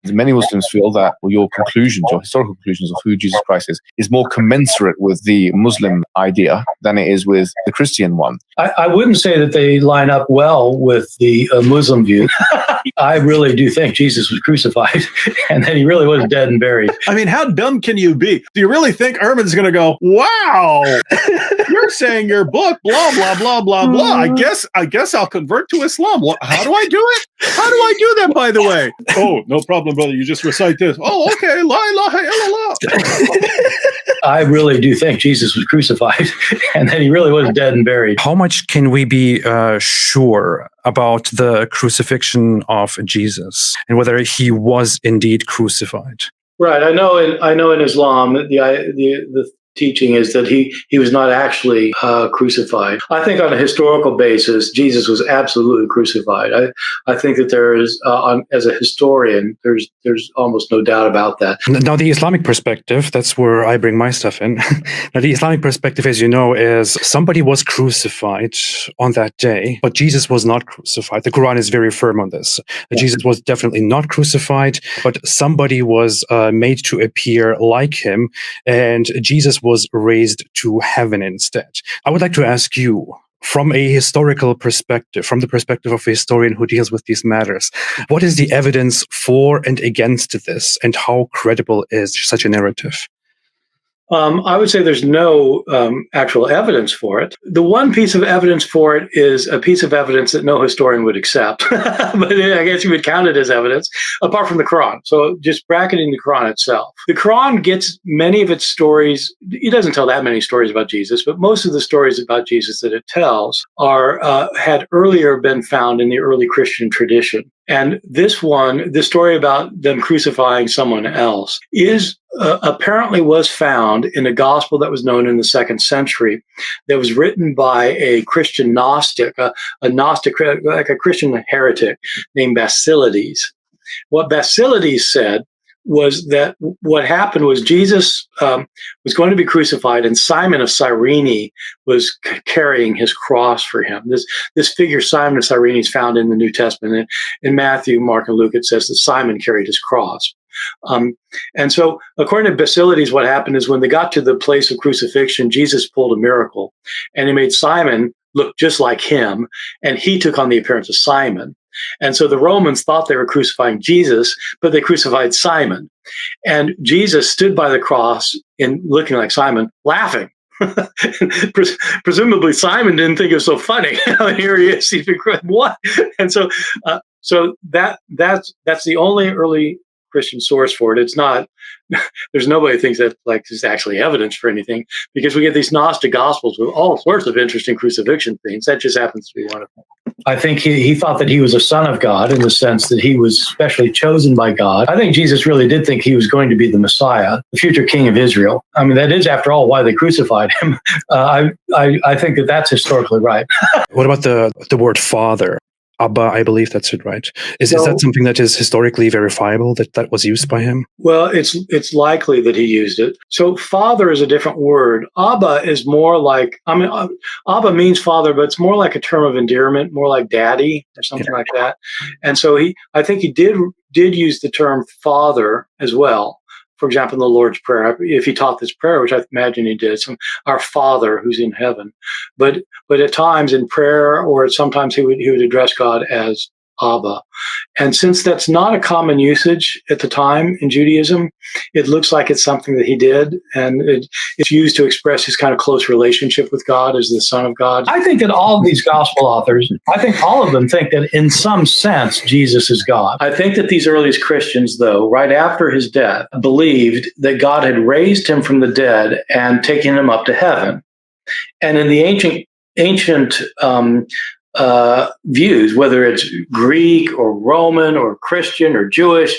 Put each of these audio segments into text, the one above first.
Many Muslims feel that your conclusions, your historical conclusions of who Jesus Christ is more commensurate with the Muslim idea than it is with the Christian one. I wouldn't say that they line up well with the Muslim view. I really do think Jesus was crucified and that he really was dead and buried. I mean, how dumb can you be? Do you really think Ehrman's going to go, wow, you're saying your book, blah, blah, blah, blah, blah. I guess I'll convert to Islam. How do I do it? How do I do that, by the way? Oh, no problem, brother. You just recite this. Oh, okay. La ilaha illallah. I really do think Jesus was crucified and that he really was dead and buried. How much can we be sure about the crucifixion of Jesus and whether he was indeed crucified? Right. I know in Islam, the teaching is that he was not actually crucified. I think on a historical basis, Jesus was absolutely crucified. I think that there is, as a historian, there's almost no doubt about that. Now, the Islamic perspective, that's where I bring my stuff in. Now, the Islamic perspective, as you know, is somebody was crucified on that day, but Jesus was not crucified. The Quran is very firm on this. Jesus was definitely not crucified, but somebody was made to appear like him, and Jesus was raised to heaven instead. I would like to ask you, from a historical perspective, from the perspective of a historian who deals with these matters, what is the evidence for and against this, and how credible is such a narrative? I would say there's no actual evidence for it. The one piece of evidence for it is a piece of evidence that no historian would accept. But I guess you would count it as evidence, apart from the Quran. So just bracketing the Quran itself. The Quran gets many of its stories. It doesn't tell that many stories about Jesus, but most of the stories about Jesus that it tells had earlier been found in the early Christian tradition. And this story about them crucifying someone else, apparently was found in a gospel that was known in the 2nd century, that was written by a Christian Gnostic, a Gnostic, like a Christian heretic named Basilides. What Basilides said was that what happened was Jesus was going to be crucified, and Simon of Cyrene was carrying his cross for him. This figure, Simon of Cyrene, is found in the New Testament. In Matthew, Mark, and Luke, it says that Simon carried his cross. And so, according to Basilides, what happened is when they got to the place of crucifixion, Jesus pulled a miracle, and he made Simon look just like him, and he took on the appearance of Simon. And so the Romans thought they were crucifying Jesus, but they crucified Simon. And Jesus stood by the cross in looking like Simon, laughing. Presumably Simon didn't think it was so funny. Here he is. He's been what? And so that's the only early Christian source for it. It's not, there's nobody who thinks that like there's actually evidence for anything, because we get these Gnostic gospels with all sorts of interesting crucifixion things. That just happens to be one of them. I think he thought that he was a son of God in the sense that he was specially chosen by God. I think Jesus really did think he was going to be the Messiah, the future king of Israel. I mean, that is, after all, why they crucified him. I think that that's historically right. What about the word father? Abba, I believe that's it, right? Is that something that is historically verifiable, that was used by him? Well, it's likely that he used it. So father is a different word. Abba is more like, Abba means father, but it's more like a term of endearment, more like daddy or something like that. And so I think he did use the term father as well. For example, in the Lord's Prayer, if he taught this prayer, which I imagine he did, our Father who's in heaven. But at times in prayer, or sometimes he would address God as Abba. And since that's not a common usage at the time in Judaism, it looks like it's something that he did, and it's used to express his kind of close relationship with God as the Son of God. I think that all of these gospel authors, I think all of them think that in some sense Jesus is God. I think that these earliest Christians, though, right after his death, believed that God had raised him from the dead and taken him up to heaven. And in the ancient views, whether it's Greek or Roman or Christian or Jewish,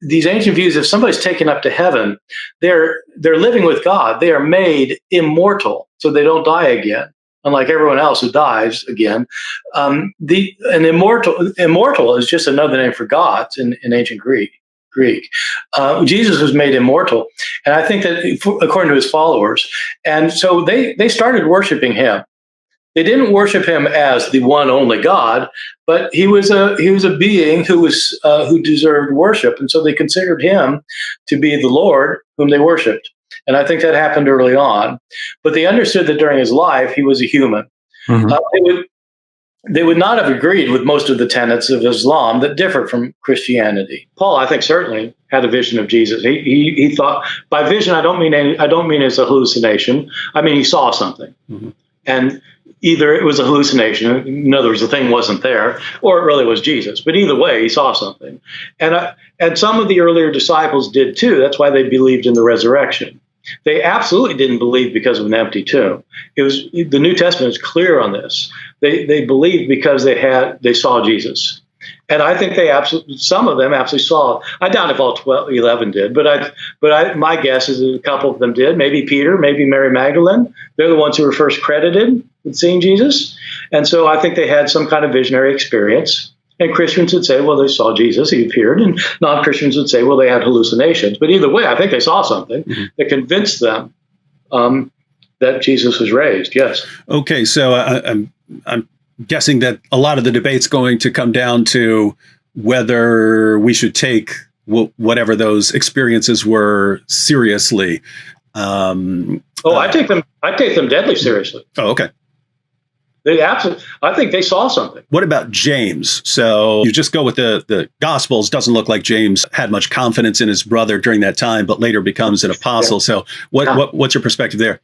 these ancient views, if somebody's taken up to heaven, they're living with God. They are made immortal, so they don't die again, unlike everyone else who dies again. An immortal is just another name for gods in ancient Greek. Jesus was made immortal, and I think that according to his followers, and so they started worshiping him. They didn't worship him as the one only God, but he was a being who deserved worship, and so they considered him to be the Lord whom they worshipped. And I think that happened early on. But they understood that during his life he was a human. Mm-hmm. They would not have agreed with most of the tenets of Islam that differ from Christianity. Paul, I think, certainly had a vision of Jesus. He thought, by vision, I don't mean as a hallucination. I mean he saw something, mm-hmm. and either it was a hallucination, in other words, the thing wasn't there, or it really was Jesus. But either way, he saw something, and some of the earlier disciples did too. That's why they believed in the resurrection. They absolutely didn't believe because of an empty tomb. The New Testament is clear on this. They believed because they saw Jesus, and I think some of them absolutely saw. I doubt if all 11 did, but my guess is that a couple of them did. Maybe Peter, maybe Mary Magdalene. They're the ones who were first credited with seeing Jesus, and so I think they had some kind of visionary experience. And Christians would say, well, they saw Jesus, he appeared. And non-Christians would say, well, they had hallucinations. But either way, I think they saw something mm-hmm. that convinced them that Jesus was raised, yes. Okay, so I'm guessing that a lot of the debate's going to come down to whether we should take whatever those experiences were seriously. I take them deadly seriously. Oh, okay. I think they saw something. What about James? So you just go with the Gospels. Doesn't look like James had much confidence in his brother during that time, but later becomes an apostle. Yeah. So what's your perspective there?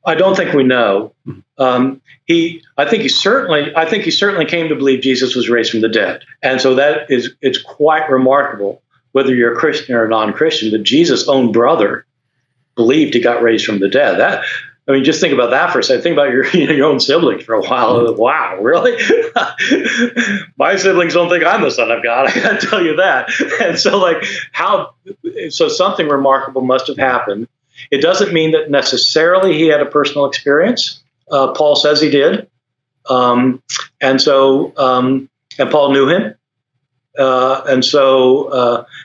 I don't think we know. I think he certainly came to believe Jesus was raised from the dead, and so it's quite remarkable, whether you're a Christian or a non-Christian, that Jesus' own brother believed he got raised from the dead. Just think about that for a second. Think about your own siblings for a while. Wow, really? My siblings don't think I'm the Son of God. I got to tell you that. And so something remarkable must have happened. It doesn't mean that necessarily he had a personal experience. Paul says he did, and Paul knew him.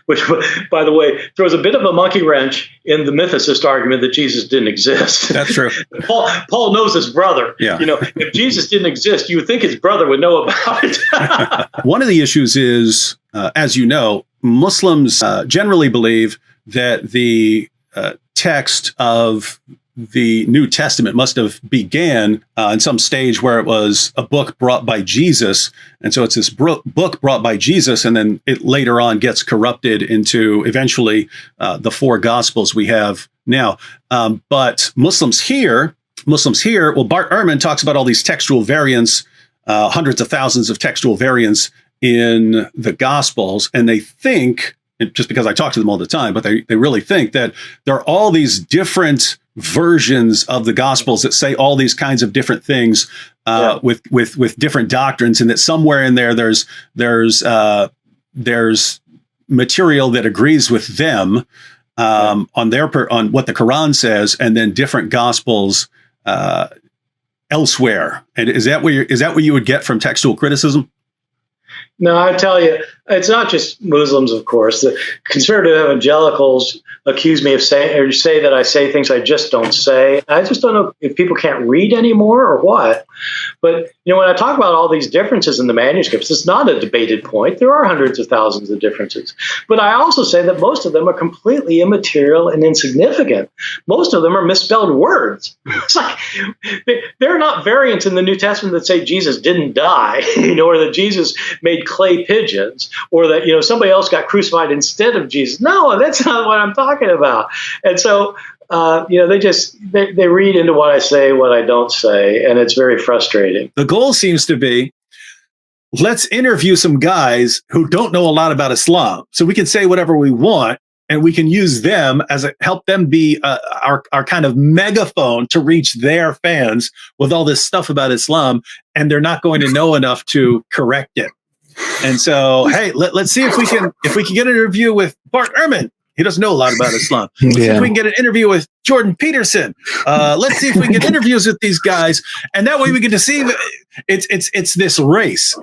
Which, by the way, throws a bit of a monkey wrench in the mythicist argument that Jesus didn't exist. That's true. Paul knows his brother. Yeah. If Jesus didn't exist, you would think his brother would know about it. One of the issues is, as you know, Muslims generally believe that the text of the New Testament must have began in some stage where it was a book brought by Jesus. And so it's this book brought by Jesus, and then it later on gets corrupted into eventually the four Gospels we have now. But Muslims here, well, Bart Ehrman talks about all these textual variants, hundreds of thousands of textual variants in the Gospels, and they think, just because I talk to them all the time, but they really think that there are all these different versions of the Gospels that say all these kinds of different things with different doctrines, and that somewhere in there there's material that agrees with them on what the Quran says, and then different Gospels elsewhere. And is that what you would get from textual criticism? No, I tell you, it's not just Muslims, of course. The conservative evangelicals accuse me of say that I say things I just don't say. I just don't know if people can't read anymore or what. But, when I talk about all these differences in the manuscripts, it's not a debated point. There are hundreds of thousands of differences. But I also say that most of them are completely immaterial and insignificant. Most of them are misspelled words. It's like there are not variants in the New Testament that say Jesus didn't die, or that Jesus made clay pigeons, or that somebody else got crucified instead of Jesus. No, that's not what I'm talking about. And so they read into what I say, what I don't say, and it's very frustrating. The goal seems to be, let's interview some guys who don't know a lot about Islam, so we can say whatever we want, and we can use them help them be our kind of megaphone to reach their fans with all this stuff about Islam, and they're not going to know enough to correct it. And so, hey, let's see if we can get an interview with Bart Ehrman. He doesn't know a lot about Islam. Let's see if we can get an interview with Jordan Peterson. Let's see if we can get interviews with these guys, and that way we can deceive. It's this race.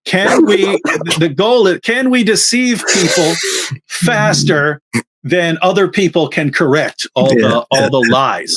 Can we deceive people faster than other people can correct all the lies?